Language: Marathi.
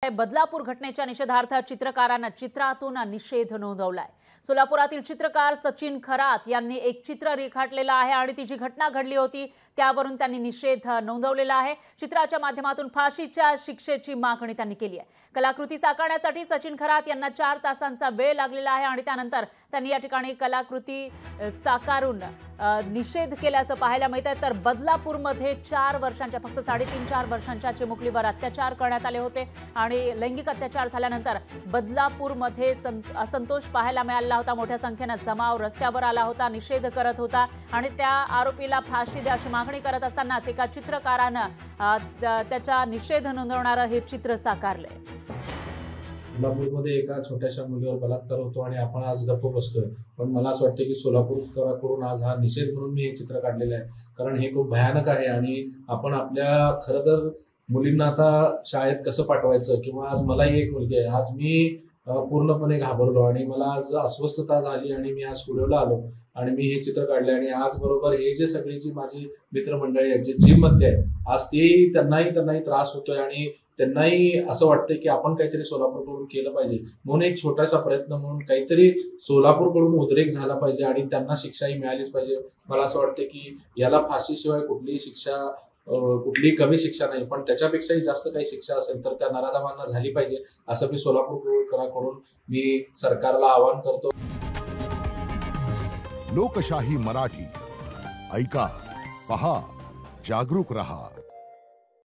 बदलापूर घटनेच्या निषेधार्थ चित्रकारांना चित्रातून निषेध नोंदवलाय। सोलापुरातील चित्रकार सचिन खरात यांनी एक चित्र रेखाटलेलं आहे आणि ती जी घटना घडली होती त्यावरून त्यांनी निषेध नोंदवलेला आहे। चित्राच्या माध्यमातून फाशीच्या शिक्षेची मागणी त्यांनी केली आहे। कलाकृती साकारण्यासाठी सचिन खरात यांना 4 तासांचा वेळ लागलेला आहे आणि त्यानंतर त्यांनी या ठिकाणी कलाकृती साकारून निषेध केल्याचं पाहायला मिळतंय। तर बदलापूरमध्ये 4 वर्षांच्या फक्त 3.5-4 वर्षांच्या चिमुकलीवर अत्याचार करण्यात आले होते आणि लैंगिक अत्याचार झाल्यानंतर बदलापूरमध्ये असंतोष पाहायला मिळाला होता। मोठ्या संख्येने जमाव रस्त्यावर आला होता, निषेध करत होता आणि त्या आरोपीला फाशी द्या अशी मागणी करत असतानाच एका चित्रकारानं त्याचा निषेध नोंदवणारं हे चित्र साकारलंय। सोलापूरमध्ये एका छोट्याशा मुलीवर बलात्कार होतो आणि आपण आज गप्प बसतोय, पण मला असं वाटतं की सोलापूरकरांकडून आज हा निषेध म्हणून मी हे चित्र काढलेलं आहे, कारण हे खूप भयानक आहे। आणि आपण आपल्या खरं तर मुलींना आता शाळेत कसं पाठवायचं, किंवा आज मलाही एक मुलगी आहे, आज मी पूर्णपणे घाबरलो आणि मला आज अस्वस्थता झाली आणि मी आज स्टुडिओला आलो आणि मी हे चित्र काढले। आणि आज बरोबर हे जे सगळी जी माझी मित्रमंडळी आहेत जे जिम मधले आहेत, आज ते त्यांनाही त्रास होतोय आणि त्यांनाही असं वाटतंय की आपण काहीतरी सोलापूरकडून केलं पाहिजे, म्हणून एक छोटासा प्रयत्न म्हणून काहीतरी सोलापूरकडून उद्रेक झाला पाहिजे आणि त्यांना शिक्षाही मिळालीच पाहिजे। मला असं वाटतं की याला फाशीशिवाय कुठलीही शिक्षा, कुठली कमी शिक्षा नाही, पण त्याच्यापेक्षाही जास्त काही शिक्षा असेल तर त्या नराधमांना झाली पाहिजे, असं मी सोलापूरकरांकडून मी सरकारला आवाहन करतो। लोकशाही मराठी ऐका, पहा, जागरूक रहा।